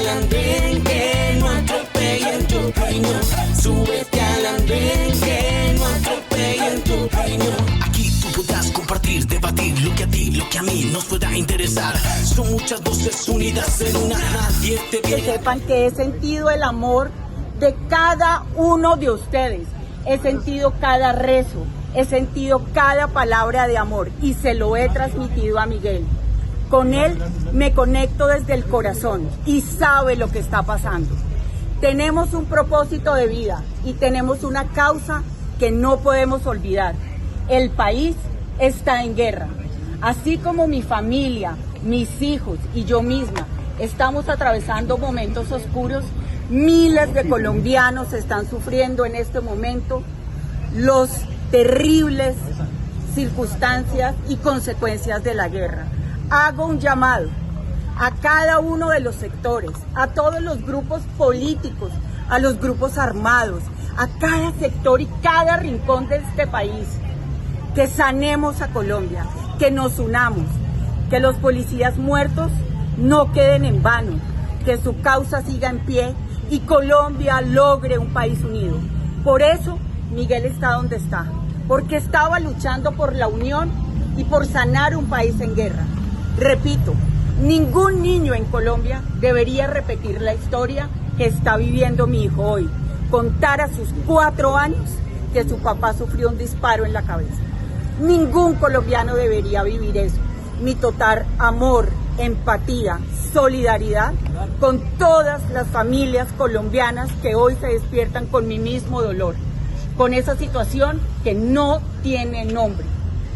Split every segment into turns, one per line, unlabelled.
al andén, que no atropellen tu opinión. Súbete al andén, que no atropellen tu opinión. Aquí tú podrás compartir, debatir lo que a ti, lo que a mí nos pueda interesar. Son muchas voces unidas en una, nadie te viene.
Que sepan que he sentido el amor de cada uno de ustedes. He sentido cada rezo, he sentido cada palabra de amor y se lo he transmitido a Miguel. Con él me conecto desde el corazón y sabe lo que está pasando. Tenemos un propósito de vida y tenemos una causa que no podemos olvidar. El país está en guerra. Así como mi familia, mis hijos y yo misma estamos atravesando momentos oscuros, miles de colombianos están sufriendo en este momento los terribles circunstancias y consecuencias de la guerra. Hago un llamado a cada uno de los sectores, a todos los grupos políticos, a los grupos armados, a cada sector y cada rincón de este país, que sanemos a Colombia, que nos unamos, que los policías muertos no queden en vano, que su causa siga en pie y Colombia logre un país unido. Por eso Miguel está donde está, porque estaba luchando por la unión y por sanar un país en guerra. Repito, ningún niño en Colombia debería repetir la historia que está viviendo mi hijo hoy. Contar a sus 4 años que su papá sufrió un disparo en la cabeza. Ningún colombiano debería vivir eso. Mi total amor, empatía, solidaridad con todas las familias colombianas que hoy se despiertan con mi mismo dolor, con esa situación que no tiene nombre.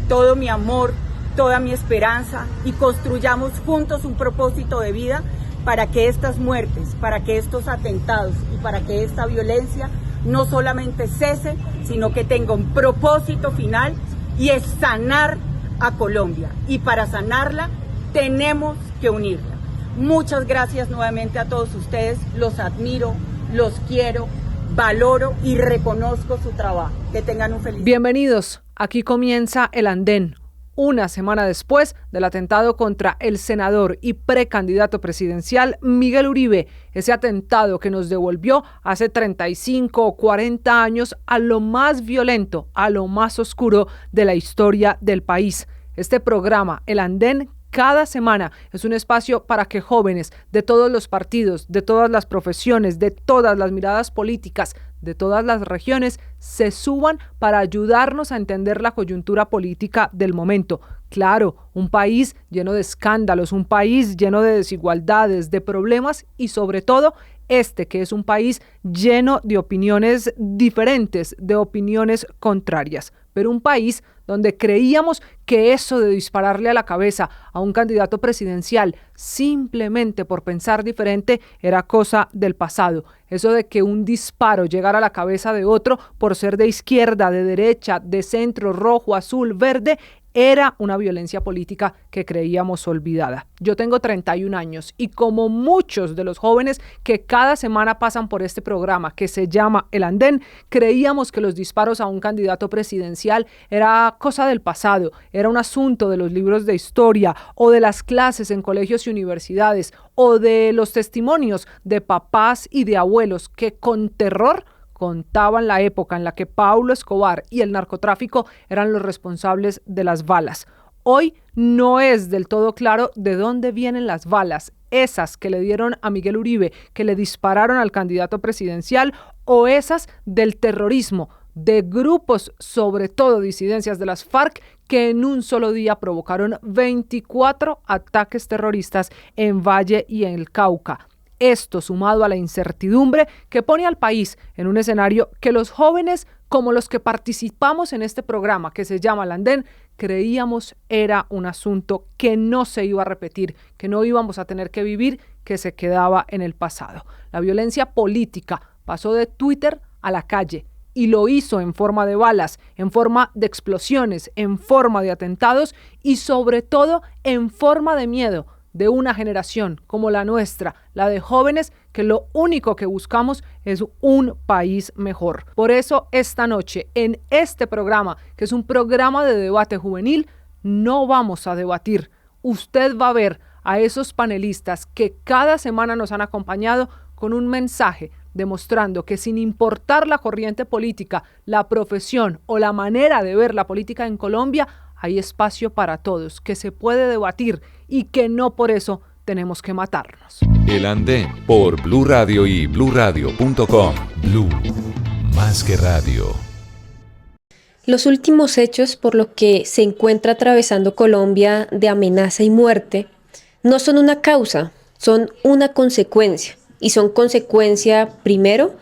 Todo mi amor, toda mi esperanza y construyamos juntos un propósito de vida para que estas muertes, para que estos atentados y para que esta violencia no solamente cese, sino que tenga un propósito final y es sanar a Colombia. Y para sanarla tenemos que unirla. Muchas gracias nuevamente a todos ustedes, los admiro, los quiero, valoro y reconozco su trabajo. Que tengan un feliz día.
Bienvenidos, aquí comienza El Andén. Una semana después del atentado contra el senador y precandidato presidencial Miguel Uribe, ese atentado que nos devolvió hace 35 o 40 años a lo más violento, a lo más oscuro de la historia del país. Este programa, El Andén, cada semana es un espacio para que jóvenes de todos los partidos, de todas las profesiones, de todas las miradas políticas, de todas las regiones, se suban para ayudarnos a entender la coyuntura política del momento. Claro, un país lleno de escándalos, un país lleno de desigualdades, de problemas y sobre todo que es un país lleno de opiniones diferentes, de opiniones contrarias, pero un país donde creíamos que eso de dispararle a la cabeza a un candidato presidencial simplemente por pensar diferente era cosa del pasado. Eso de que un disparo llegara a la cabeza de otro por ser de izquierda, de derecha, de centro, rojo, azul, verde, era una violencia política que creíamos olvidada. Yo tengo 31 años y como muchos de los jóvenes que cada semana pasan por este programa que se llama El Andén, creíamos que los disparos a un candidato presidencial era cosa del pasado, era un asunto de los libros de historia o de las clases en colegios y universidades o de los testimonios de papás y de abuelos que con terror contaban la época en la que Pablo Escobar y el narcotráfico eran los responsables de las balas. Hoy no es del todo claro de dónde vienen las balas, esas que le dieron a Miguel Uribe, que le dispararon al candidato presidencial, o esas del terrorismo, de grupos, sobre todo disidencias de las FARC, que en un solo día provocaron 24 ataques terroristas en Valle y en el Cauca. Esto sumado a la incertidumbre que pone al país en un escenario que los jóvenes, como los que participamos en este programa que se llama El Andén, creíamos era un asunto que no se iba a repetir, que no íbamos a tener que vivir, que se quedaba en el pasado. La violencia política pasó de Twitter a la calle y lo hizo en forma de balas, en forma de explosiones, en forma de atentados y sobre todo en forma de miedo de una generación como la nuestra, la de jóvenes que lo único que buscamos es un país mejor. Por eso esta noche en este programa, que es un programa de debate juvenil, no vamos a debatir. Usted va a ver a esos panelistas que cada semana nos han acompañado con un mensaje demostrando que sin importar la corriente política, la profesión o la manera de ver la política en Colombia, hay espacio para todos, que se puede debatir y que no por eso tenemos que matarnos.
El Andén por Blue Radio y bluradio.com. Blue, más que radio.
Los últimos hechos por los que se encuentra atravesando Colombia de amenaza y muerte no son una causa, son una consecuencia. Y son consecuencia, primero,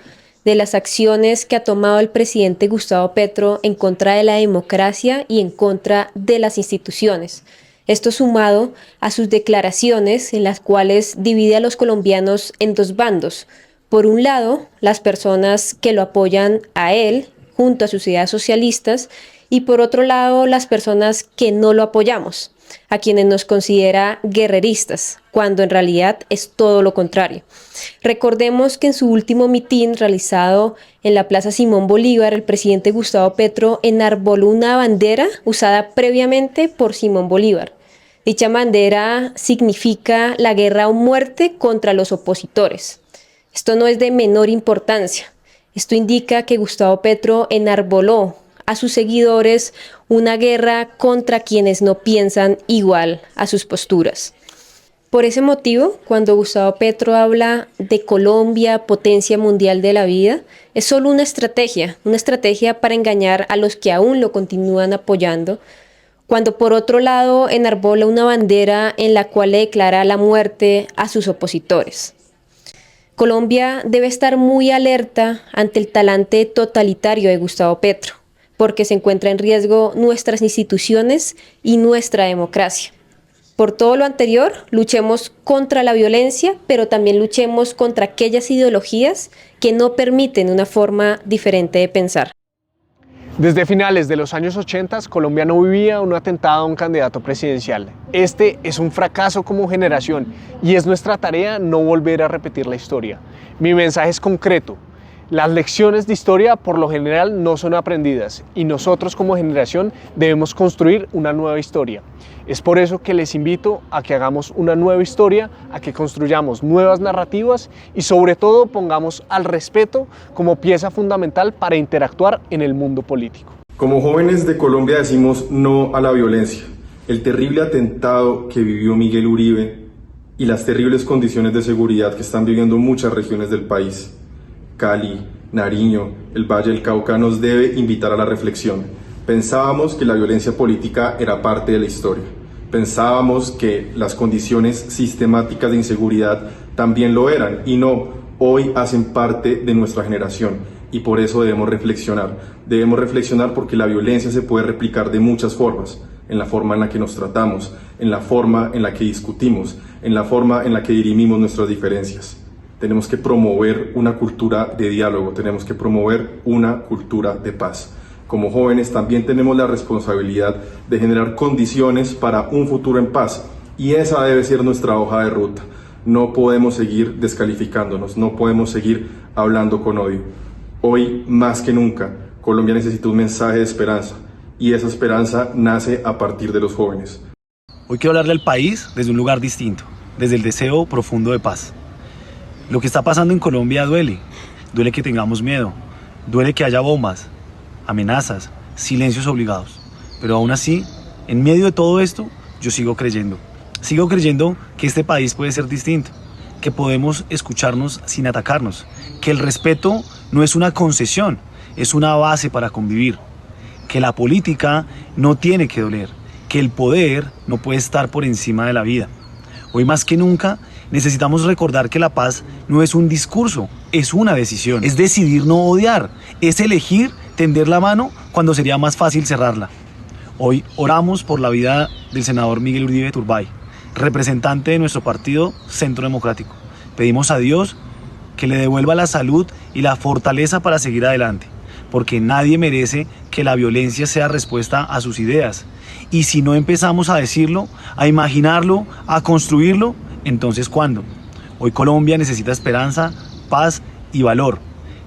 de las acciones que ha tomado el presidente Gustavo Petro en contra de la democracia y en contra de las instituciones. Esto sumado a sus declaraciones en las cuales divide a los colombianos en dos bandos. Por un lado, las personas que lo apoyan a él, junto a sus ideas socialistas, y por otro lado, las personas que no lo apoyamos, a quienes nos considera guerreristas, cuando en realidad es todo lo contrario. Recordemos que en su último mitin realizado en la Plaza Simón Bolívar, el presidente Gustavo Petro enarboló una bandera usada previamente por Simón Bolívar. Dicha bandera significa la guerra o muerte contra los opositores. Esto no es de menor importancia. Esto indica que Gustavo Petro enarboló a sus seguidores una guerra contra quienes no piensan igual a sus posturas. Por ese motivo, cuando Gustavo Petro habla de Colombia, potencia mundial de la vida, es solo una estrategia para engañar a los que aún lo continúan apoyando, cuando por otro lado enarbola una bandera en la cual le declara la muerte a sus opositores. Colombia debe estar muy alerta ante el talante totalitario de Gustavo Petro, porque se encuentra en riesgo nuestras instituciones y nuestra democracia. Por todo lo anterior, luchemos contra la violencia, pero también luchemos contra aquellas ideologías que no permiten una forma diferente de pensar.
Desde finales de los años 80, Colombia no vivía un atentado a un candidato presidencial. Este es un fracaso como generación y es nuestra tarea no volver a repetir la historia. Mi mensaje es concreto. Las lecciones de historia por lo general no son aprendidas y nosotros como generación debemos construir una nueva historia. Es por eso que les invito a que hagamos una nueva historia, a que construyamos nuevas narrativas y sobre todo pongamos al respeto como pieza fundamental para interactuar en el mundo político.
Como jóvenes de Colombia decimos no a la violencia. El terrible atentado que vivió Miguel Uribe y las terribles condiciones de seguridad que están viviendo muchas regiones del país, Cali, Nariño, el Valle del Cauca, nos debe invitar a la reflexión. Pensábamos que la violencia política era parte de la historia. Pensábamos que las condiciones sistemáticas de inseguridad también lo eran y no, hoy hacen parte de nuestra generación y por eso debemos reflexionar. Debemos reflexionar porque la violencia se puede replicar de muchas formas, en la forma en la que nos tratamos, en la forma en la que discutimos, en la forma en la que dirimimos nuestras diferencias. Tenemos que promover una cultura de diálogo, tenemos que promover una cultura de paz. Como jóvenes también tenemos la responsabilidad de generar condiciones para un futuro en paz y esa debe ser nuestra hoja de ruta. No podemos seguir descalificándonos, no podemos seguir hablando con odio. Hoy más que nunca Colombia necesita un mensaje de esperanza y esa esperanza nace a partir de los jóvenes.
Hoy quiero hablarle al país desde un lugar distinto, desde el deseo profundo de paz. Lo que está pasando en Colombia duele que tengamos miedo, duele que haya bombas, amenazas, silencios obligados. Pero aún así, en medio de todo esto, yo sigo creyendo que este país puede ser distinto, que podemos escucharnos sin atacarnos, que el respeto no es una concesión, es una base para convivir, que la política no tiene que doler, que el poder no puede estar por encima de la vida. Hoy más que nunca necesitamos recordar que la paz no es un discurso, es una decisión. Es decidir no odiar, es elegir tender la mano cuando sería más fácil cerrarla. Hoy oramos por la vida del senador Miguel Uribe Turbay, representante de nuestro partido Centro Democrático. Pedimos a Dios que le devuelva la salud y la fortaleza para seguir adelante, porque nadie merece que la violencia sea respuesta a sus ideas. Y si no empezamos a decirlo, a imaginarlo, a construirlo, entonces ¿cuándo? Hoy Colombia necesita esperanza, paz y valor.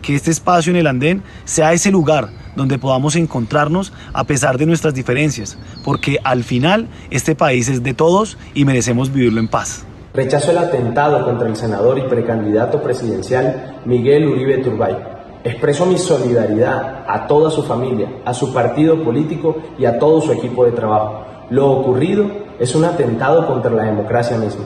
Que este espacio en el Andén sea ese lugar donde podamos encontrarnos a pesar de nuestras diferencias, porque al final este país es de todos y merecemos vivirlo en paz.
Rechazo el atentado contra el senador y precandidato presidencial Miguel Uribe Turbay. Expreso mi solidaridad a toda su familia, a su partido político y a todo su equipo de trabajo. Lo ocurrido es un atentado contra la democracia misma.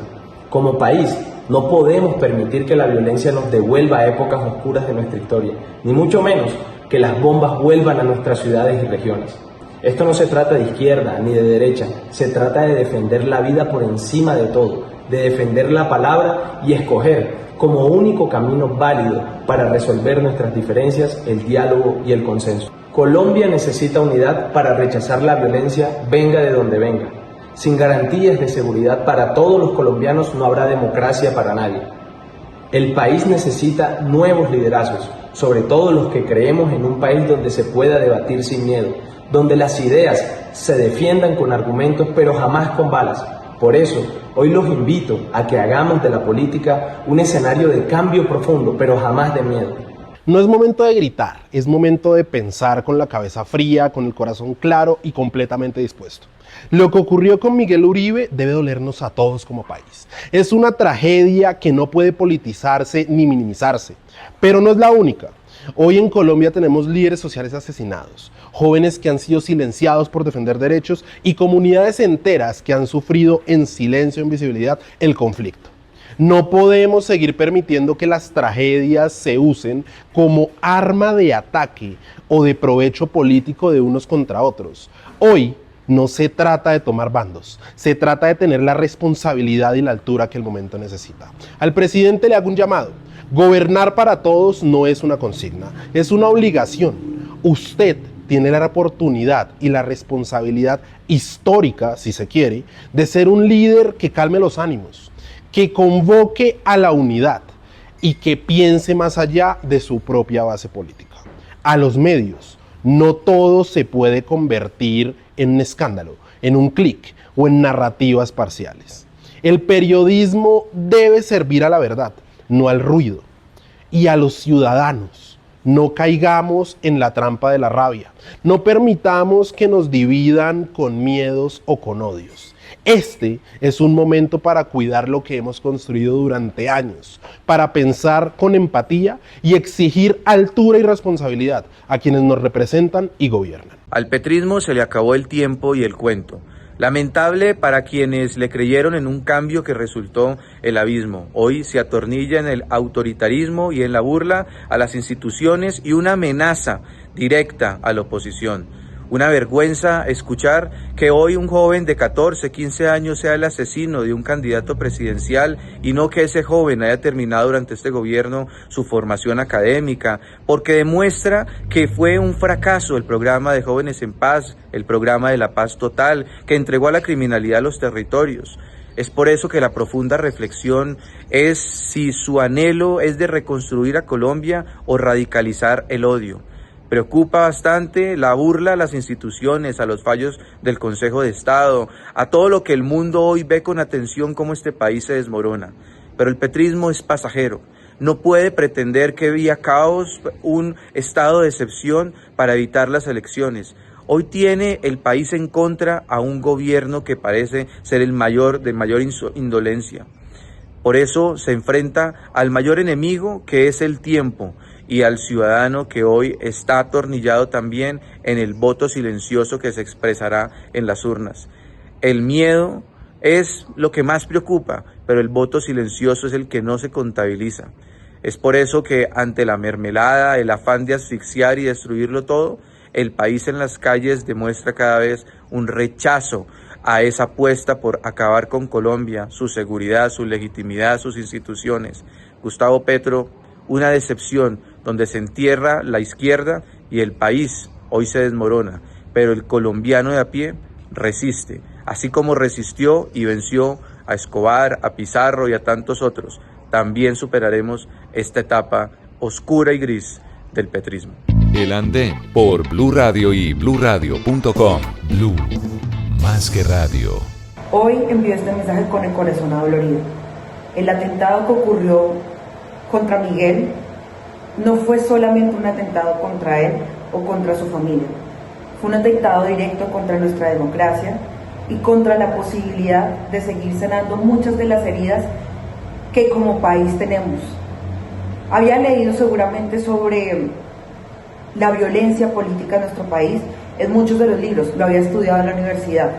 Como país, no podemos permitir que la violencia nos devuelva a épocas oscuras de nuestra historia, ni mucho menos que las bombas vuelvan a nuestras ciudades y regiones. Esto no se trata de izquierda ni de derecha, se trata de defender la vida por encima de todo, de defender la palabra y escoger como único camino válido para resolver nuestras diferencias el diálogo y el consenso. Colombia necesita unidad para rechazar la violencia, venga de donde venga. Sin garantías de seguridad para todos los colombianos no habrá democracia para nadie. El país necesita nuevos liderazgos, sobre todo los que creemos en un país donde se pueda debatir sin miedo, donde las ideas se defiendan con argumentos pero jamás con balas. Por eso, hoy los invito a que hagamos de la política un escenario de cambio profundo, pero jamás de miedo.
No es momento de gritar, es momento de pensar con la cabeza fría, con el corazón claro y completamente dispuesto. Lo que ocurrió con Miguel Uribe debe dolernos a todos como país. Es una tragedia que no puede politizarse ni minimizarse, pero no es la única. Hoy en Colombia tenemos líderes sociales asesinados, jóvenes que han sido silenciados por defender derechos y comunidades enteras que han sufrido en silencio e invisibilidad el conflicto. No podemos seguir permitiendo que las tragedias se usen como arma de ataque o de provecho político de unos contra otros. Hoy no se trata de tomar bandos, se trata de tener la responsabilidad y la altura que el momento necesita. Al presidente le hago un llamado. Gobernar para todos no es una consigna, es una obligación. Usted tiene la oportunidad y la responsabilidad histórica, si se quiere, de ser un líder que calme los ánimos, que convoque a la unidad y que piense más allá de su propia base política. A los medios, no todo se puede convertir en un escándalo, en un clic o en narrativas parciales. El periodismo debe servir a la verdad, no al ruido. Y a los ciudadanos, no caigamos en la trampa de la rabia. No permitamos que nos dividan con miedos o con odios. Este es un momento para cuidar lo que hemos construido durante años, para pensar con empatía y exigir altura y responsabilidad a quienes nos representan y gobiernan.
Al petrismo se le acabó el tiempo y el cuento. Lamentable para quienes le creyeron en un cambio que resultó el abismo. Hoy se atornilla en el autoritarismo y en la burla a las instituciones y una amenaza directa a la oposición. Una vergüenza escuchar que hoy un joven de 14, 15 años sea el asesino de un candidato presidencial y no que ese joven haya terminado durante este gobierno su formación académica, porque demuestra que fue un fracaso el programa de Jóvenes en Paz, el programa de la paz total, que entregó a la criminalidad a los territorios. Es por eso que la profunda reflexión es si su anhelo es de reconstruir a Colombia o radicalizar el odio. Preocupa bastante la burla a las instituciones, a los fallos del Consejo de Estado, a todo lo que el mundo hoy ve con atención cómo este país se desmorona. Pero el petrismo es pasajero. No puede pretender que vía caos un estado de excepción para evitar las elecciones. Hoy tiene el país en contra a un gobierno que parece ser el mayor de mayor indolencia. Por eso se enfrenta al mayor enemigo, que es el tiempo, y al ciudadano que hoy está atornillado también en el voto silencioso que se expresará en las urnas. El miedo es lo que más preocupa, pero el voto silencioso es el que no se contabiliza. Es por eso que ante la mermelada, el afán de asfixiar y destruirlo todo, el país en las calles demuestra cada vez un rechazo a esa apuesta por acabar con Colombia, su seguridad, su legitimidad, sus instituciones. Gustavo Petro, una decepción donde se entierra la izquierda y el país hoy se desmorona, pero el colombiano de a pie resiste, así como resistió y venció a Escobar, a Pizarro y a tantos otros. También superaremos esta etapa oscura y gris del petrismo.
El Andén por Blue Radio y bluradio.com. Blue, más que radio.
Hoy envío este mensaje con el corazón adolorido. El atentado que ocurrió contra Miguel no fue solamente un atentado contra él, o contra su familia. Fue un atentado directo contra nuestra democracia y contra la posibilidad de seguir sanando muchas de las heridas que como país tenemos. Había leído seguramente sobre la violencia política en nuestro país en muchos de los libros, lo había estudiado en la universidad,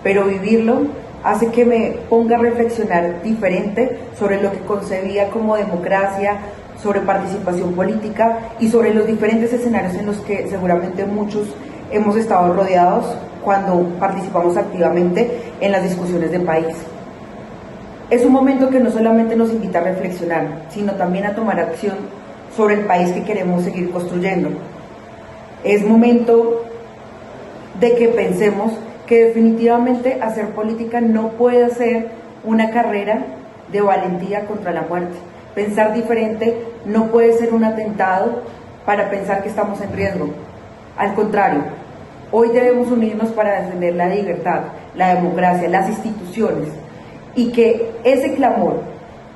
pero vivirlo hace que me ponga a reflexionar diferente sobre lo que concebía como democracia, sobre participación política y sobre los diferentes escenarios en los que seguramente muchos hemos estado rodeados cuando participamos activamente en las discusiones de país. Es un momento que no solamente nos invita a reflexionar, sino también a tomar acción sobre el país que queremos seguir construyendo. Es momento de que pensemos que definitivamente hacer política no puede ser una carrera de valentía contra la muerte. Pensar diferente no puede ser un atentado para pensar que estamos en riesgo. Al contrario, hoy debemos unirnos para defender la libertad, la democracia, las instituciones, y que ese clamor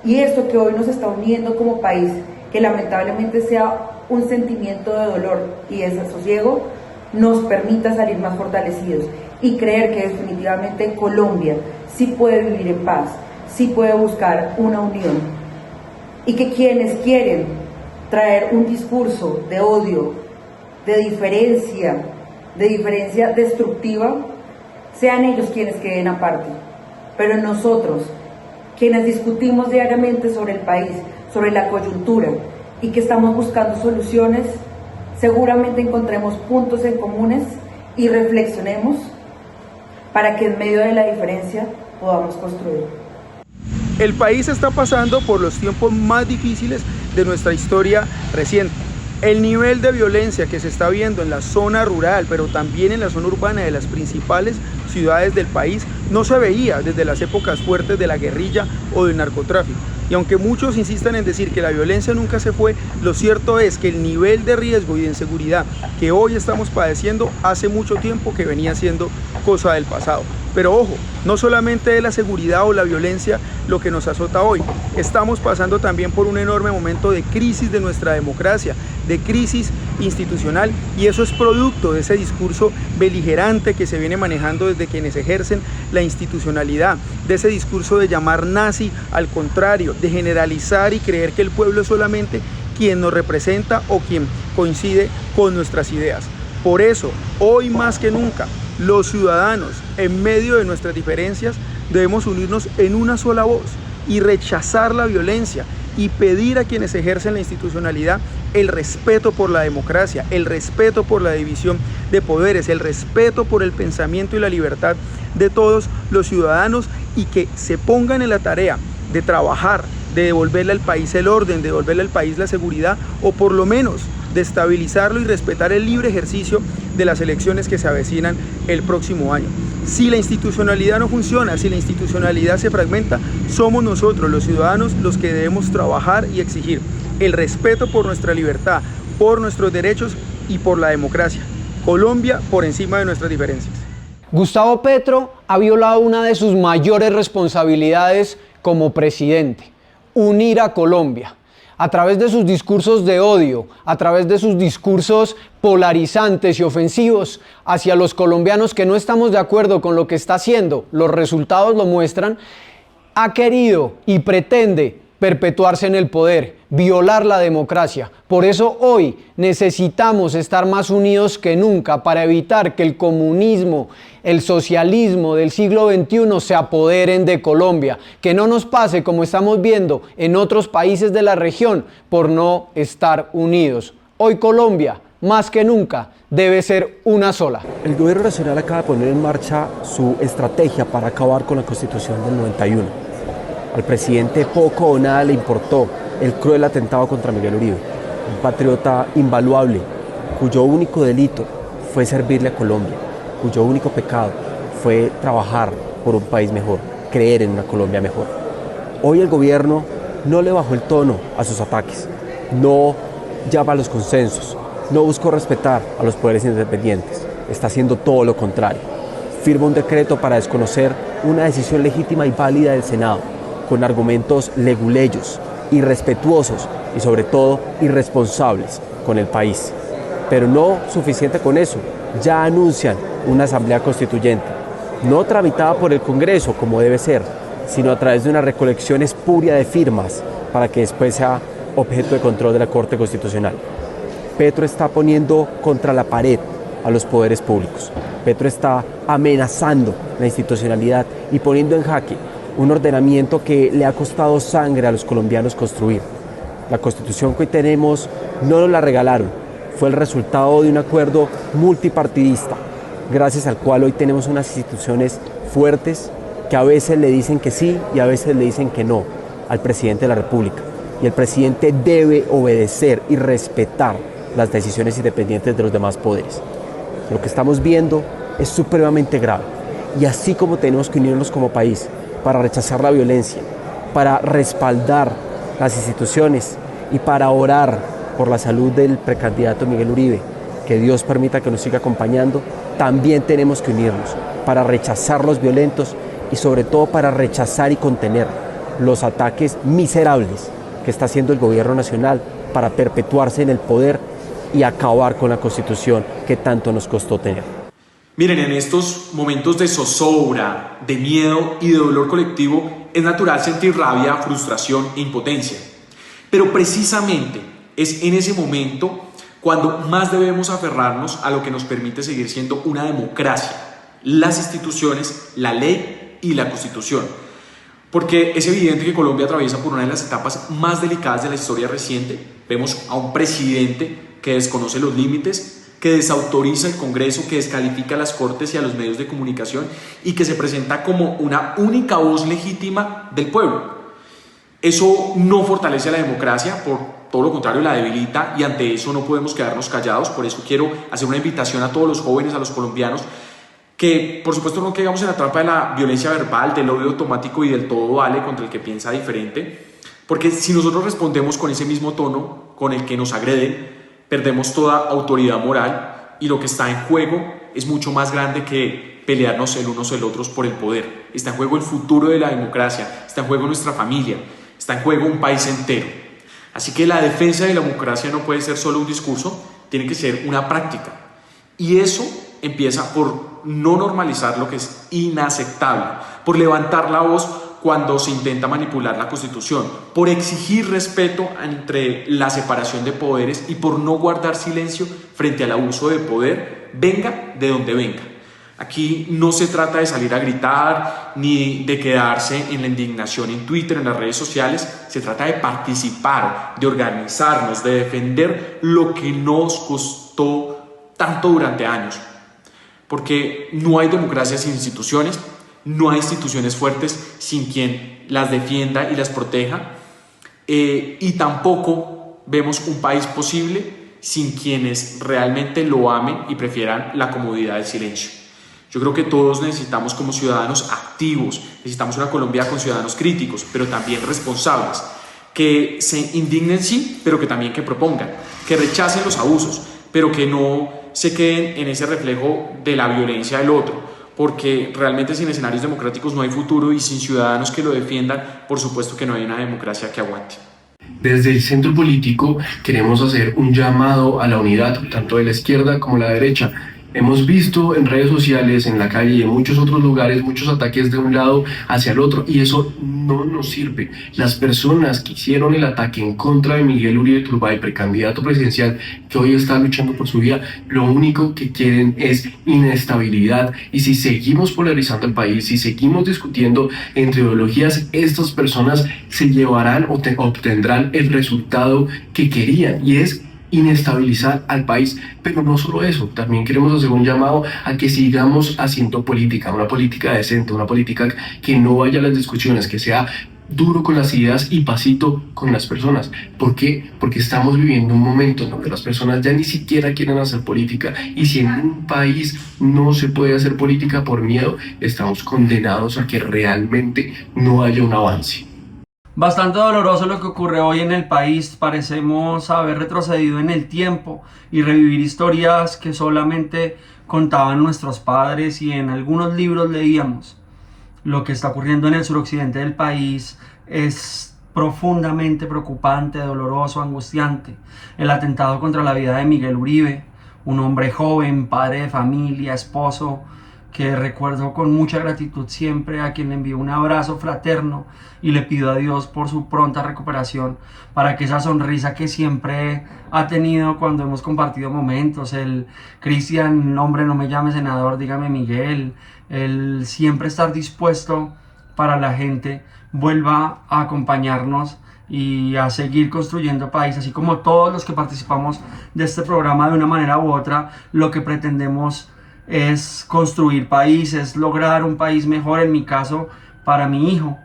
y esto que hoy nos está uniendo como país, que lamentablemente sea un sentimiento de dolor y desasosiego, nos permita salir más fortalecidos y creer que definitivamente Colombia sí puede vivir en paz, sí puede buscar una unión, y que quienes quieren traer un discurso de odio, de diferencia destructiva, sean ellos quienes queden aparte. Pero nosotros, quienes discutimos diariamente sobre el país, sobre la coyuntura, y que estamos buscando soluciones, seguramente encontremos puntos en comunes y reflexionemos para que en medio de la diferencia podamos construir.
El país está pasando por los tiempos más difíciles de nuestra historia reciente. El nivel de violencia que se está viendo en la zona rural, pero también en la zona urbana de las principales ciudades del país, no se veía desde las épocas fuertes de la guerrilla o del narcotráfico. Y aunque muchos insistan en decir que la violencia nunca se fue, lo cierto es que el nivel de riesgo y de inseguridad que hoy estamos padeciendo hace mucho tiempo que venía siendo cosa del pasado. Pero ojo, no solamente es la seguridad o la violencia lo que nos azota hoy, estamos pasando también por un enorme momento de crisis de nuestra democracia, de crisis institucional, y eso es producto de ese discurso beligerante que se viene manejando desde quienes ejercen la institucionalidad, de ese discurso de llamar nazi al contrario, de generalizar y creer que el pueblo es solamente quien nos representa o quien coincide con nuestras ideas. Por eso, hoy más que nunca, los ciudadanos, en medio de nuestras diferencias, debemos unirnos en una sola voz y rechazar la violencia y pedir a quienes ejercen la institucionalidad el respeto por la democracia, el respeto por la división de poderes, el respeto por el pensamiento y la libertad de todos los ciudadanos, y que se pongan en la tarea de trabajar, de devolverle al país el orden, de devolverle al país la seguridad, o por lo menos de estabilizarlo y respetar el libre ejercicio de las elecciones que se avecinan el próximo año. Si la institucionalidad no funciona, si la institucionalidad se fragmenta, somos nosotros los ciudadanos los que debemos trabajar y exigir el respeto por nuestra libertad, por nuestros derechos y por la democracia. Colombia por encima de nuestras diferencias.
Gustavo Petro ha violado una de sus mayores responsabilidades como presidente: unir a Colombia. A través de sus discursos de odio, a través de sus discursos polarizantes y ofensivos hacia los colombianos que no estamos de acuerdo con lo que está haciendo, los resultados lo muestran, ha querido y pretende perpetuarse en el poder, violar la democracia. Por eso hoy necesitamos estar más unidos que nunca para evitar que el comunismo, el socialismo del siglo XXI se apoderen de Colombia, que no nos pase como estamos viendo en otros países de la región por no estar unidos. Hoy Colombia, más que nunca, debe ser una sola.
El gobierno nacional acaba de poner en marcha su estrategia para acabar con la Constitución del 91. Al presidente poco o nada le importó el cruel atentado contra Miguel Uribe, un patriota invaluable, cuyo único delito fue servirle a Colombia, cuyo único pecado fue trabajar por un país mejor, creer en una Colombia mejor. Hoy el gobierno no le bajó el tono a sus ataques, no llama a los consensos, no buscó respetar a los poderes independientes, está haciendo todo lo contrario. Firma un decreto para desconocer una decisión legítima y válida del Senado, con argumentos leguleyos, irrespetuosos y sobre todo irresponsables con el país. Pero no suficiente con eso, ya anuncian una asamblea constituyente, no tramitada por el Congreso como debe ser, sino a través de una recolección espuria de firmas para que después sea objeto de control de la Corte Constitucional. Petro está poniendo contra la pared a los poderes públicos. Petro está amenazando la institucionalidad y poniendo en jaque un ordenamiento que le ha costado sangre a los colombianos construir. La Constitución que hoy tenemos no nos la regalaron, fue el resultado de un acuerdo multipartidista, gracias al cual hoy tenemos unas instituciones fuertes que a veces le dicen que sí y a veces le dicen que no al presidente de la República. Y el presidente debe obedecer y respetar las decisiones independientes de los demás poderes. Lo que estamos viendo es supremamente grave. Y así como tenemos que unirnos como país para rechazar la violencia, para respaldar las instituciones y para orar por la salud del precandidato Miguel Uribe, que Dios permita que nos siga acompañando, también tenemos que unirnos para rechazar los violentos y sobre todo para rechazar y contener los ataques miserables que está haciendo el gobierno nacional para perpetuarse en el poder y acabar con la Constitución que tanto nos costó tener.
Miren, en estos momentos de zozobra, de miedo y de dolor colectivo, es natural sentir rabia, frustración e impotencia. Pero precisamente es en ese momento cuando más debemos aferrarnos a lo que nos permite seguir siendo una democracia, las instituciones, la ley y la Constitución. Porque es evidente que Colombia atraviesa por una de las etapas más delicadas de la historia reciente. Vemos a un presidente que desconoce los límites, que desautoriza el Congreso, que descalifica a las Cortes y a los medios de comunicación y que se presenta como una única voz legítima del pueblo. Eso no fortalece a la democracia, por todo lo contrario la debilita, y ante eso no podemos quedarnos callados. Por eso quiero hacer una invitación a todos los jóvenes, a los colombianos, que por supuesto no caigamos en la trampa de la violencia verbal, del odio automático y del todo vale contra el que piensa diferente, porque si nosotros respondemos con ese mismo tono con el que nos agreden, perdemos toda autoridad moral y lo que está en juego es mucho más grande que pelearnos el unos el otros por el poder. Está en juego el futuro de la democracia, está en juego nuestra familia, está en juego un país entero. Así que la defensa de la democracia no puede ser solo un discurso, tiene que ser una práctica. Y eso empieza por no normalizar lo que es inaceptable, por levantar la voz cuando se intenta manipular la Constitución, por exigir respeto entre la separación de poderes y por no guardar silencio frente al abuso de poder, venga de donde venga. Aquí no se trata de salir a gritar ni de quedarse en la indignación en Twitter, en las redes sociales. Se trata de participar, de organizarnos, de defender lo que nos costó tanto durante años. Porque no hay democracia sin instituciones, no hay instituciones fuertes sin quien las defienda y las proteja, y tampoco vemos un país posible sin quienes realmente lo amen y prefieran la comodidad del silencio. Yo creo que todos necesitamos como ciudadanos activos, necesitamos una Colombia con ciudadanos críticos, pero también responsables, que se indignen sí, pero que también que propongan, que rechacen los abusos, pero que no se queden en ese reflejo de la violencia del otro, porque realmente sin escenarios democráticos no hay futuro y sin ciudadanos que lo defiendan, por supuesto que no hay una democracia que aguante.
Desde el centro político queremos hacer un llamado a la unidad, tanto de la izquierda como la derecha. Hemos visto en redes sociales, en la calle y en muchos otros lugares muchos ataques de un lado hacia el otro y eso no nos sirve. Las personas que hicieron el ataque en contra de Miguel Uribe Turbay, precandidato presidencial que hoy está luchando por su vida, lo único que quieren es inestabilidad y si seguimos polarizando el país, si seguimos discutiendo entre ideologías, estas personas se llevarán o obtendrán el resultado que querían y es inestabilizar al país, pero no solo eso, también queremos hacer un llamado a que sigamos haciendo política, una política decente, una política que no vaya a las discusiones, que sea duro con las ideas y pasito con las personas. ¿Por qué? Porque estamos viviendo un momento donde las personas ya ni siquiera quieren hacer política y si en un país no se puede hacer política por miedo, estamos condenados a que realmente no haya un avance.
Bastante doloroso lo que ocurre hoy en el país, parecemos haber retrocedido en el tiempo y revivir historias que solamente contaban nuestros padres y en algunos libros leíamos. Lo que está ocurriendo en el suroccidente del país es profundamente preocupante, doloroso, angustiante. El atentado contra la vida de Miguel Uribe, un hombre joven, padre de familia, esposo, que recuerdo con mucha gratitud siempre, a quien le envío un abrazo fraterno y le pido a Dios por su pronta recuperación, para que esa sonrisa que siempre ha tenido cuando hemos compartido momentos, el Cristian, hombre, no me llame senador, dígame Miguel, el siempre estar dispuesto para la gente, vuelva a acompañarnos y a seguir construyendo país, así como todos los que participamos de este programa de una manera u otra. Lo que pretendemos es construir país, es lograr un país mejor, en mi caso, para mi hijo.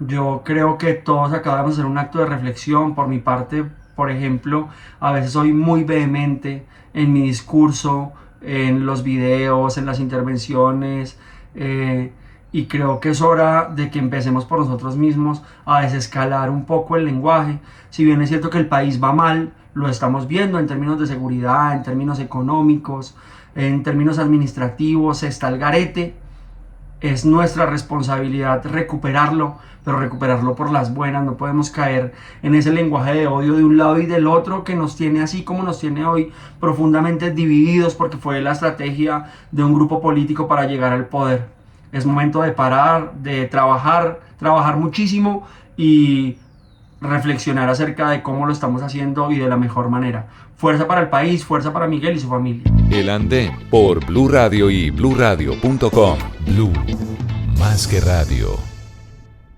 Yo creo que todos acabamos de hacer un acto de reflexión. Por mi parte, por ejemplo, a veces soy muy vehemente en mi discurso, en los videos, en las intervenciones, y creo que es hora de que empecemos por nosotros mismos a desescalar un poco el lenguaje. Si bien es cierto que el país va mal, lo estamos viendo en términos de seguridad, en términos económicos, en términos administrativos, está el garete. Es nuestra responsabilidad recuperarlo, pero recuperarlo por las buenas. No podemos caer en ese lenguaje de odio de un lado y del otro que nos tiene así como nos tiene hoy, profundamente divididos, porque fue la estrategia de un grupo político para llegar al poder. Es momento de parar, de trabajar muchísimo y reflexionar acerca de cómo lo estamos haciendo y de la mejor manera. Fuerza para el país, fuerza para Miguel y su familia.
El Andén por Blue Radio y bluradio.com. Blue, más que radio.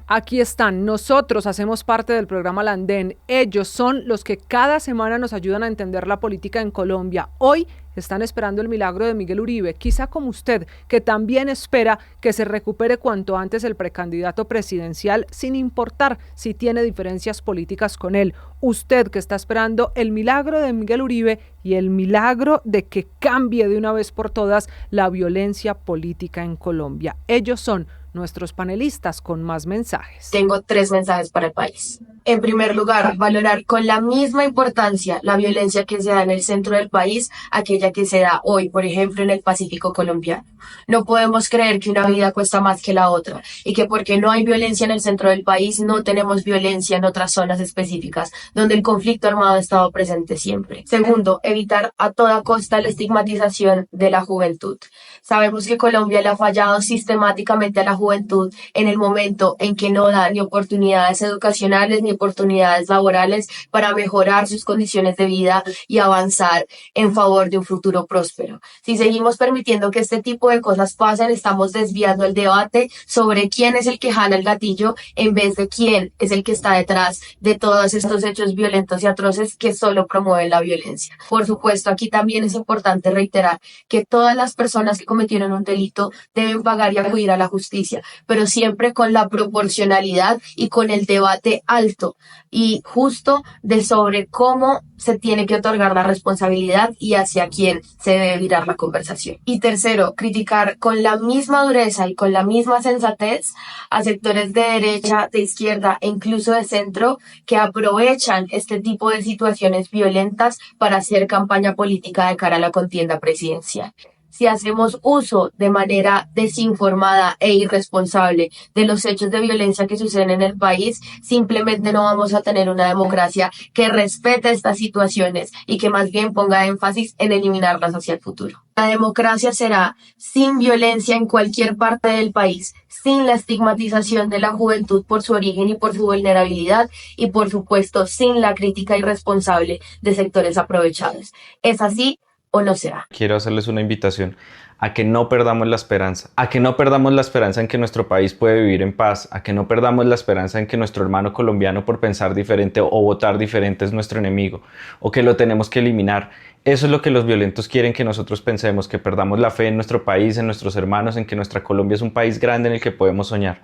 Aquí están, nosotros hacemos parte del programa El Andén. Ellos son los que cada semana nos ayudan a entender la política en Colombia. Hoy están esperando el milagro de Miguel Uribe, quizá como usted, que también espera que se recupere cuanto antes el precandidato presidencial, sin importar si tiene diferencias políticas con él. Usted que está esperando el milagro de Miguel Uribe y el milagro de que cambie de una vez por todas la violencia política en Colombia. Ellos son nuestros panelistas con más mensajes.
Tengo 3 mensajes para el país. En primer lugar, valorar con la misma importancia la violencia que se da en el centro del país, aquella que se da hoy, por ejemplo, en el Pacífico colombiano. No podemos creer que una vida cuesta más que la otra y que porque no hay violencia en el centro del país, no tenemos violencia en otras zonas específicas donde el conflicto armado ha estado presente siempre. Segundo, evitar a toda costa la estigmatización de la juventud. Sabemos que Colombia le ha fallado sistemáticamente a la juventud en el momento en que no da ni oportunidades educacionales ni oportunidades laborales para mejorar sus condiciones de vida y avanzar en favor de un futuro próspero. Si seguimos permitiendo que este tipo de cosas pasen, estamos desviando el debate sobre quién es el que jala el gatillo en vez de quién es el que está detrás de todos estos hechos violentos y atroces que solo promueven la violencia. Por supuesto, aquí también es importante reiterar que todas las personas que cometieron un delito deben pagar y acudir a la justicia, pero siempre con la proporcionalidad y con el debate alto y justo de sobre cómo se tiene que otorgar la responsabilidad y hacia quién se debe virar la conversación. Y tercero, criticar con la misma dureza y con la misma sensatez a sectores de derecha, de izquierda e incluso de centro que aprovechan este tipo de situaciones violentas para hacer campaña política de cara a la contienda presidencial. Si hacemos uso de manera desinformada e irresponsable de los hechos de violencia que suceden en el país, simplemente no vamos a tener una democracia que respete estas situaciones y que más bien ponga énfasis en eliminarlas hacia el futuro. La democracia será sin violencia en cualquier parte del país, sin la estigmatización de la juventud por su origen y por su vulnerabilidad y, por supuesto, sin la crítica irresponsable de sectores aprovechados. ¿Es así o no será?
Quiero hacerles una invitación a que no perdamos la esperanza, a que no perdamos la esperanza en que nuestro país puede vivir en paz, a que no perdamos la esperanza en que nuestro hermano colombiano por pensar diferente o votar diferente es nuestro enemigo, o que lo tenemos que eliminar. Eso es lo que los violentos quieren que nosotros pensemos, que perdamos la fe en nuestro país, en nuestros hermanos, en que nuestra Colombia es un país grande en el que podemos soñar.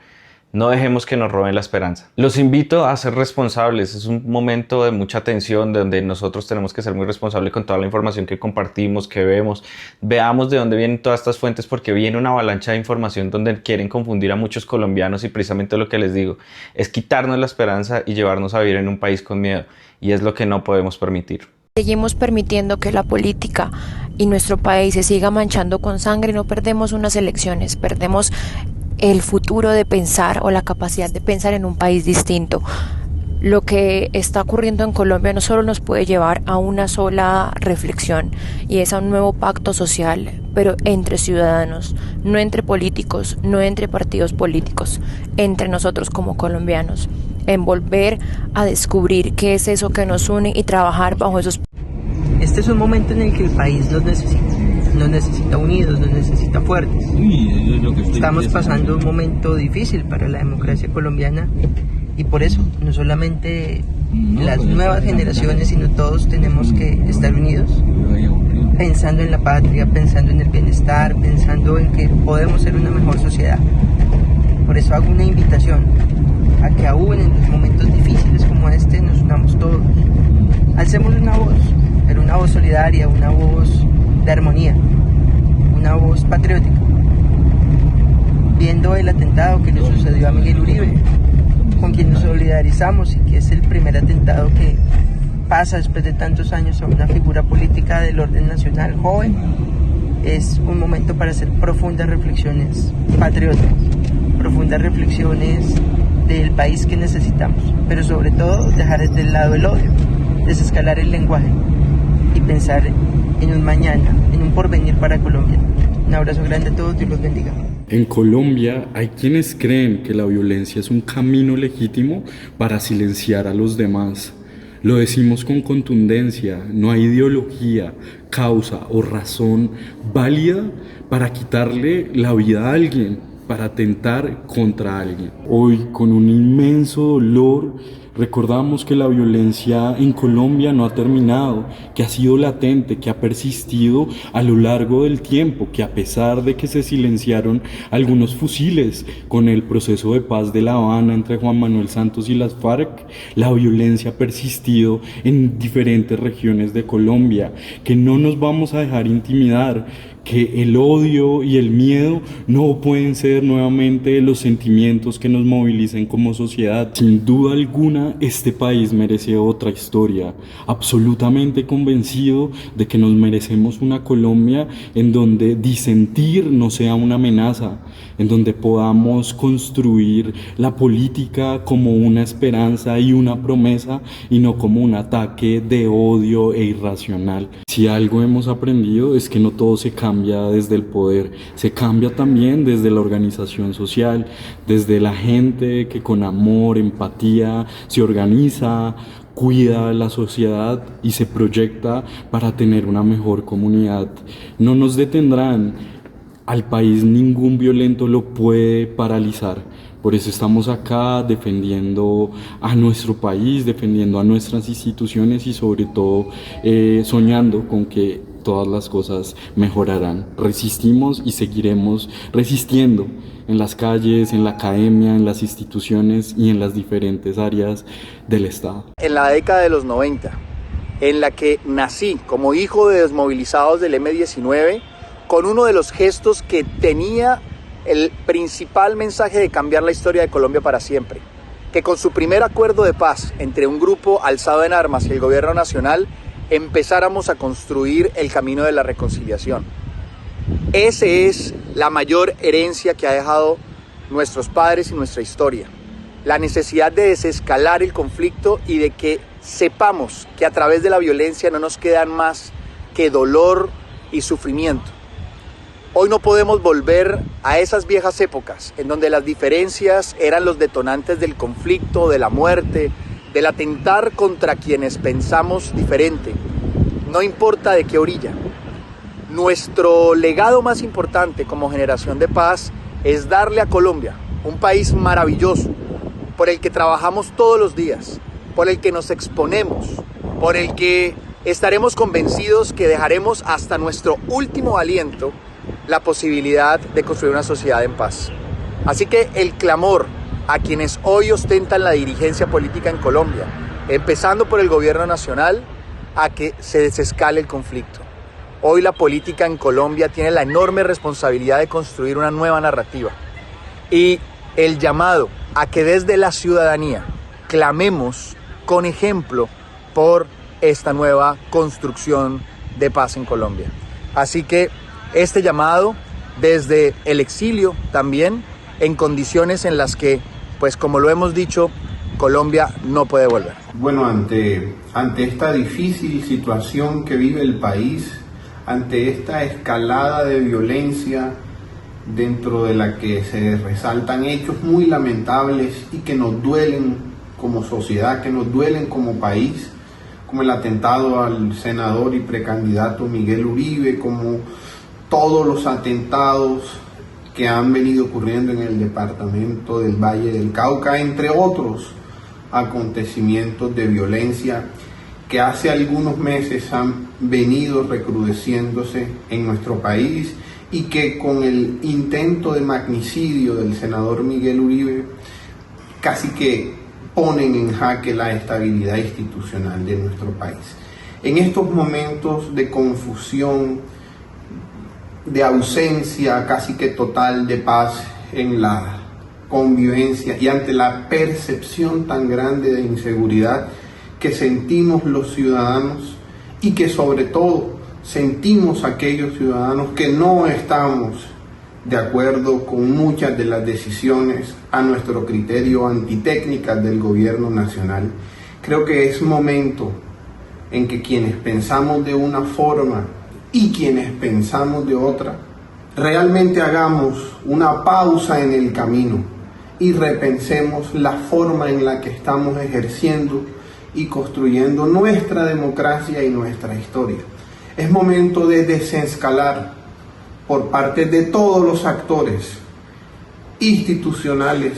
No dejemos que nos roben la esperanza. Los invito a ser responsables. Es un momento de mucha tensión donde nosotros tenemos que ser muy responsables con toda la información que compartimos, que vemos. Veamos de dónde vienen todas estas fuentes, porque viene una avalancha de información donde quieren confundir a muchos colombianos y precisamente lo que les digo es quitarnos la esperanza y llevarnos a vivir en un país con miedo, y es lo que no podemos permitir.
Seguimos permitiendo que la política y nuestro país se siga manchando con sangre. No perdemos unas elecciones, perdemos el futuro de pensar o la capacidad de pensar en un país distinto. Lo que está ocurriendo en Colombia no solo nos puede llevar a una sola reflexión, y es a un nuevo pacto social, pero entre ciudadanos, no entre políticos, no entre partidos políticos, entre nosotros como colombianos, en volver a descubrir qué es eso que nos une y trabajar bajo esos.
Este es un momento en el que el país nos necesita unidos, nos necesita fuertes. Estamos pasando un momento difícil para la democracia colombiana y por eso no solamente las nuevas generaciones, sino todos tenemos que estar unidos, pensando en la patria, pensando en el bienestar, pensando en que podemos ser una mejor sociedad. Por eso hago una invitación a que aún en los momentos difíciles como este nos unamos todos, alcemos una voz, pero una voz solidaria, una voz de armonía, una voz patriótica. Viendo el atentado que le sucedió a Miguel Uribe, con quien nos solidarizamos y que es el primer atentado que pasa después de tantos años a una figura política del orden nacional joven, es un momento para hacer profundas reflexiones patrióticas, profundas reflexiones del país que necesitamos, pero sobre todo dejar de lado el odio, desescalar el lenguaje y pensar en un mañana, en un porvenir para Colombia. Un abrazo grande a todos, Dios los bendiga.
En Colombia hay quienes creen que la violencia es un camino legítimo para silenciar a los demás. Lo decimos con contundencia, no hay ideología, causa o razón válida para quitarle la vida a alguien, para atentar contra alguien. Hoy, con un inmenso dolor, recordamos que la violencia en Colombia no ha terminado, que ha sido latente, que ha persistido a lo largo del tiempo, que a pesar de que se silenciaron algunos fusiles con el proceso de paz de La Habana entre Juan Manuel Santos y las FARC, la violencia ha persistido en diferentes regiones de Colombia, que no nos vamos a dejar intimidar, que el odio y el miedo no pueden ser nuevamente los sentimientos que nos movilicen como sociedad. Sin duda alguna, este país merece otra historia. Absolutamente convencido de que nos merecemos una Colombia en donde disentir no sea una amenaza, en donde podamos construir la política como una esperanza y una promesa y no como un ataque de odio e irracional. Si algo hemos aprendido es que no todo se cambia desde el poder, se cambia también desde la organización social, desde la gente que con amor, empatía se organiza, cuida la sociedad y se proyecta para tener una mejor comunidad. No nos detendrán, al país ningún violento lo puede paralizar. Por eso estamos acá defendiendo a nuestro país, defendiendo a nuestras instituciones y sobre todo soñando con que todas las cosas mejorarán. Resistimos y seguiremos resistiendo en las calles, en la academia, en las instituciones y en las diferentes áreas del Estado.
En la década de los 90, en la que nací como hijo de desmovilizados del M-19, con uno de los gestos que tenía el principal mensaje de cambiar la historia de Colombia para siempre, que con su primer acuerdo de paz entre un grupo alzado en armas y el gobierno nacional empezáramos a construir el camino de la reconciliación. Esa es la mayor herencia que ha dejado nuestros padres y nuestra historia, la necesidad de desescalar el conflicto y de que sepamos que a través de la violencia no nos quedan más que dolor y sufrimiento. Hoy no podemos volver a esas viejas épocas en donde las diferencias eran los detonantes del conflicto, de la muerte, del atentar contra quienes pensamos diferente. No importa de qué orilla. Nuestro legado más importante como generación de paz es darle a Colombia un país maravilloso, por el que trabajamos todos los días, por el que nos exponemos, por el que estaremos convencidos que dejaremos hasta nuestro último aliento la posibilidad de construir una sociedad en paz. Así que el clamor a quienes hoy ostentan la dirigencia política en Colombia, empezando por el gobierno nacional, a que se desescale el conflicto. Hoy la política en Colombia tiene la enorme responsabilidad de construir una nueva narrativa. Y el llamado a que desde la ciudadanía clamemos con ejemplo por esta nueva construcción de paz en Colombia. Así que este llamado desde el exilio también, en condiciones en las que, pues como lo hemos dicho, Colombia no puede volver.
Bueno, ante esta difícil situación que vive el país, ante esta escalada de violencia dentro de la que se resaltan hechos muy lamentables y que nos duelen como sociedad, que nos duelen como país, como el atentado al senador y precandidato Miguel Uribe, como todos los atentados que han venido ocurriendo en el departamento del Valle del Cauca, entre otros acontecimientos de violencia que hace algunos meses han venido recrudeciéndose en nuestro país y que con el intento de magnicidio del senador Miguel Uribe casi que ponen en jaque la estabilidad institucional de nuestro país. En estos momentos de confusión, de ausencia casi que total de paz en la convivencia y ante la percepción tan grande de inseguridad que sentimos los ciudadanos y que sobre todo sentimos aquellos ciudadanos que no estamos de acuerdo con muchas de las decisiones a nuestro criterio antitécnicas del gobierno nacional, creo que es momento en que quienes pensamos de una forma y quienes pensamos de otra, realmente hagamos una pausa en el camino y repensemos la forma en la que estamos ejerciendo y construyendo nuestra democracia y nuestra historia. Es momento de desescalar por parte de todos los actores institucionales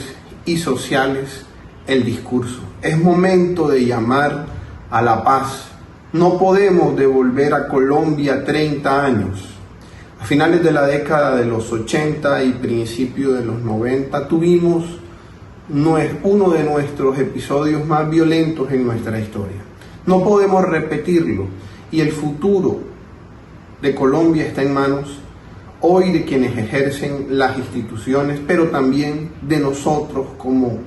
y sociales el discurso. Es momento de llamar a la paz. No podemos devolver a Colombia 30 años. A finales de la década de los 80 y principios de los 90 tuvimos uno de nuestros episodios más violentos en nuestra historia. No podemos repetirlo y el futuro de Colombia está en manos hoy de quienes ejercen las instituciones, pero también de nosotros como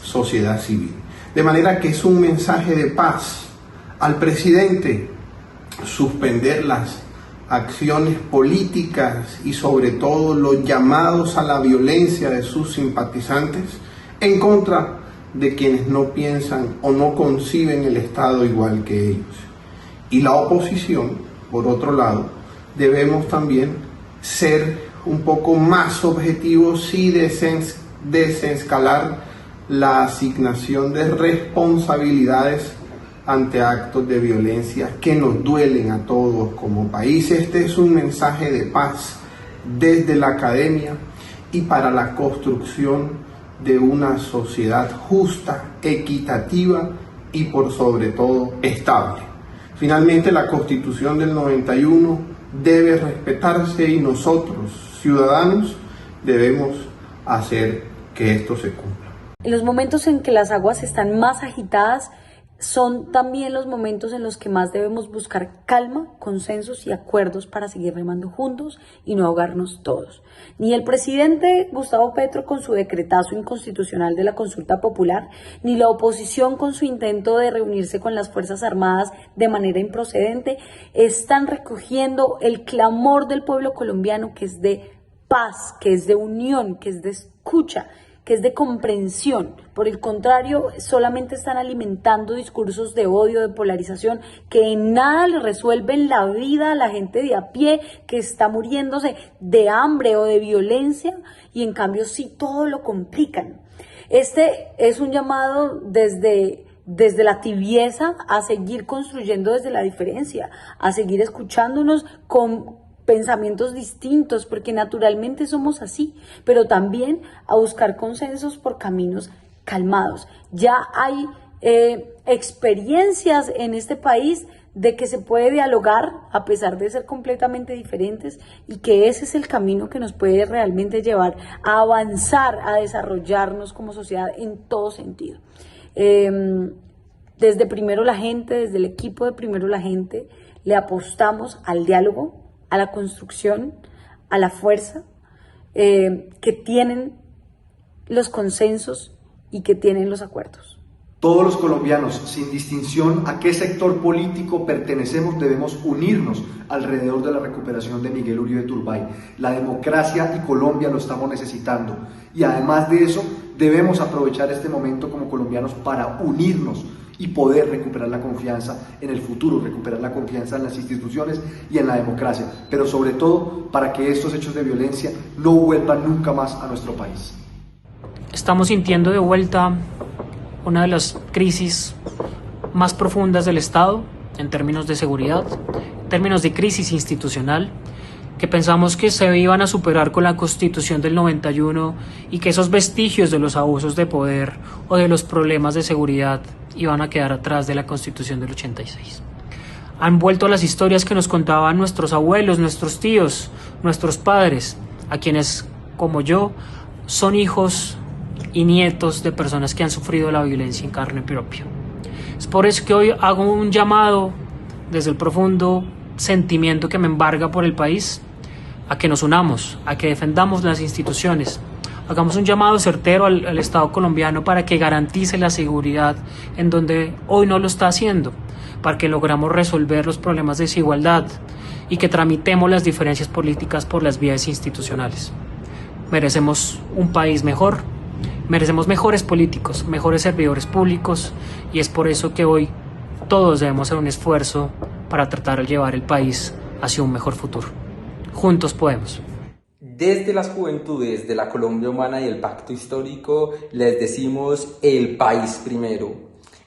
sociedad civil. De manera que es un mensaje de paz al presidente suspender las acciones políticas y sobre todo los llamados a la violencia de sus simpatizantes en contra de quienes no piensan o no conciben el Estado igual que ellos. Y la oposición, por otro lado, debemos también ser un poco más objetivos y desescalar la asignación de responsabilidades ante actos de violencia que nos duelen a todos como país. Este es un mensaje de paz desde la academia y para la construcción de una sociedad justa, equitativa y por sobre todo estable. Finalmente, la Constitución del 91 debe respetarse y nosotros, ciudadanos, debemos hacer que esto se cumpla.
En los momentos en que las aguas están más agitadas, son también los momentos en los que más debemos buscar calma, consensos y acuerdos para seguir remando juntos y no ahogarnos todos. Ni el presidente Gustavo Petro con su decretazo inconstitucional de la consulta popular, ni la oposición con su intento de reunirse con las Fuerzas Armadas de manera improcedente, están recogiendo el clamor del pueblo colombiano, que es de paz, que es de unión, que es de escucha, que es de comprensión. Por el contrario, solamente están alimentando discursos de odio, de polarización, que en nada le resuelven la vida a la gente de a pie que está muriéndose de hambre o de violencia, y en cambio sí todo lo complican. Este es un llamado desde la tibieza a seguir construyendo desde la diferencia, a seguir escuchándonos con pensamientos distintos, porque naturalmente somos así, pero también a buscar consensos por caminos calmados. Ya hay experiencias en este país de que se puede dialogar a pesar de ser completamente diferentes, y que ese es el camino que nos puede realmente llevar a avanzar, a desarrollarnos como sociedad en todo sentido. Desde Primero la Gente, desde el equipo de Primero la Gente, le apostamos al diálogo, a la construcción, a la fuerza que tienen los consensos y que tienen los acuerdos.
Todos los colombianos, sin distinción a qué sector político pertenecemos, debemos unirnos alrededor de la recuperación de Miguel Uribe Turbay. La democracia y Colombia lo estamos necesitando. Y además de eso, Debemos aprovechar este momento como colombianos para unirnos y poder recuperar la confianza en el futuro, recuperar la confianza en las instituciones y en la democracia, pero sobre todo para que estos hechos de violencia no vuelvan nunca más a nuestro país.
Estamos sintiendo de vuelta una de las crisis más profundas del Estado en términos de seguridad, en términos de crisis institucional, que pensamos que se iban a superar con la Constitución del 91 y que esos vestigios de los abusos de poder o de los problemas de seguridad iban a quedar atrás de la Constitución del 86. Han vuelto a las historias que nos contaban nuestros abuelos, nuestros tíos, nuestros padres, a quienes, como yo, son hijos y nietos de personas que han sufrido la violencia en carne propia. Es por eso que hoy hago un llamado desde el profundo sentimiento que me embarga por el país, a que nos unamos, a que defendamos las instituciones, hagamos un llamado certero al Estado colombiano para que garantice la seguridad en donde hoy no lo está haciendo, para que logramos resolver los problemas de desigualdad y que tramitemos las diferencias políticas por las vías institucionales. Merecemos un país mejor, merecemos mejores políticos, mejores servidores públicos, y es por eso que hoy todos debemos hacer un esfuerzo para tratar de llevar el país hacia un mejor futuro. Juntos podemos.
Desde las juventudes de la Colombia Humana y el Pacto Histórico les decimos el país primero.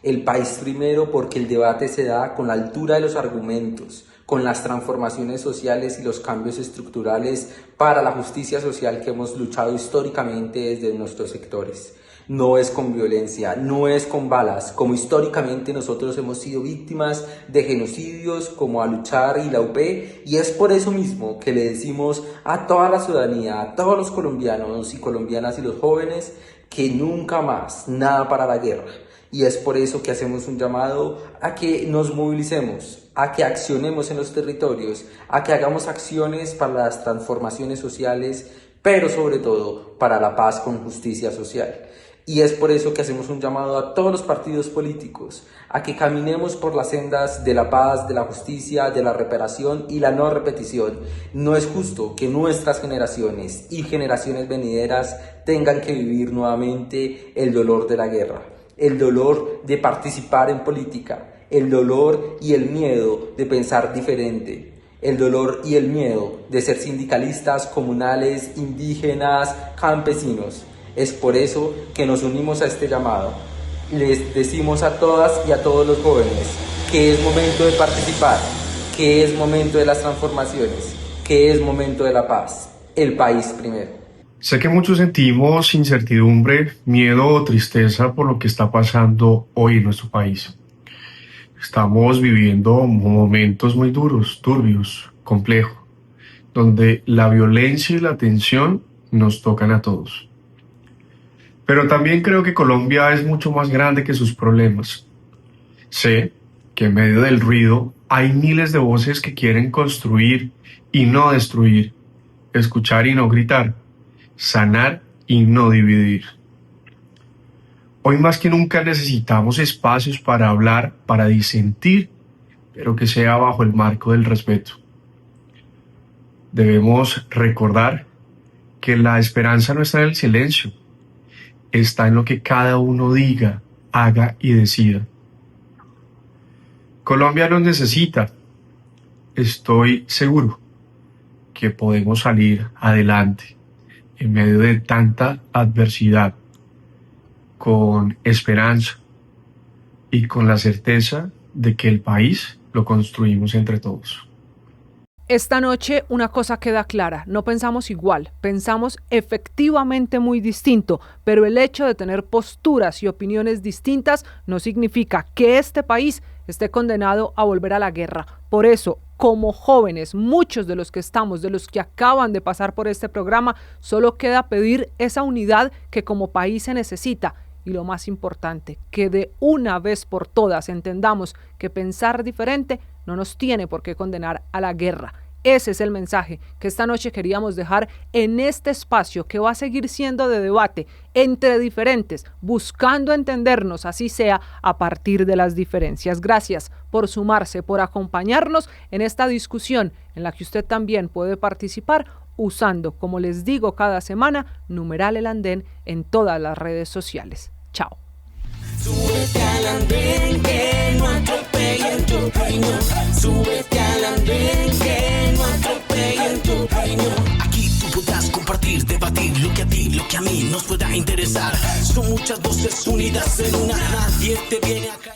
El país primero porque el debate se da con la altura de los argumentos, con las transformaciones sociales y los cambios estructurales para la justicia social que hemos luchado históricamente desde nuestros sectores. No es con violencia, no es con balas, como históricamente nosotros hemos sido víctimas de genocidios como Aluchar y la UP, y es por eso mismo que le decimos a toda la ciudadanía, a todos los colombianos y colombianas y los jóvenes, que nunca más, nada para la guerra. Y es por eso que hacemos un llamado a que nos movilicemos, a que accionemos en los territorios, a que hagamos acciones para las transformaciones sociales, pero sobre todo para la paz con justicia social. Y es por eso que hacemos un llamado a todos los partidos políticos a que caminemos por las sendas de la paz, de la justicia, de la reparación y la no repetición. No es justo que nuestras generaciones y generaciones venideras tengan que vivir nuevamente el dolor de la guerra, el dolor de participar en política, el dolor y el miedo de pensar diferente, el dolor y el miedo de ser sindicalistas, comunales, indígenas, campesinos. Es por eso que nos unimos a este llamado. Les decimos a todas y a todos los jóvenes que es momento de participar, que es momento de las transformaciones, que es momento de la paz. El país primero.
Sé que muchos sentimos incertidumbre, miedo o tristeza por lo que está pasando hoy en nuestro país. Estamos viviendo momentos muy duros, turbios, complejos, donde la violencia y la tensión nos tocan a todos. Pero también creo que Colombia es mucho más grande que sus problemas. Sé que en medio del ruido hay miles de voces que quieren construir y no destruir, escuchar y no gritar, sanar y no dividir. Hoy más que nunca necesitamos espacios para hablar, para disentir, pero que sea bajo el marco del respeto. Debemos recordar que la esperanza no está en el silencio, está en lo que cada uno diga, haga y decida. Colombia nos necesita. Estoy seguro que podemos salir adelante en medio de tanta adversidad, con esperanza y con la certeza de que el país lo construimos entre todos.
Esta noche una cosa queda clara, no pensamos igual, pensamos efectivamente muy distinto, pero el hecho de tener posturas y opiniones distintas no significa que este país esté condenado a volver a la guerra. Por eso, como jóvenes, muchos de los que estamos, de los que acaban de pasar por este programa, solo queda pedir esa unidad que como país se necesita. Y lo más importante, que de una vez por todas entendamos que pensar diferente no nos tiene por qué condenar a la guerra. Ese es el mensaje que esta noche queríamos dejar en este espacio que va a seguir siendo de debate entre diferentes, buscando entendernos, así sea, a partir de las diferencias. Gracias por sumarse, por acompañarnos en esta discusión en la que usted también puede participar usando, como les digo cada semana, numeral El Andén en todas las redes sociales. Chao.
Súbete al andén que no atropellen tu opinión. Súbete al andén que no atropellen tu opinión. Aquí tú podrás compartir, debatir lo que a ti, lo que a mí nos pueda interesar. Son muchas voces unidas en una. Nadie te viene acá.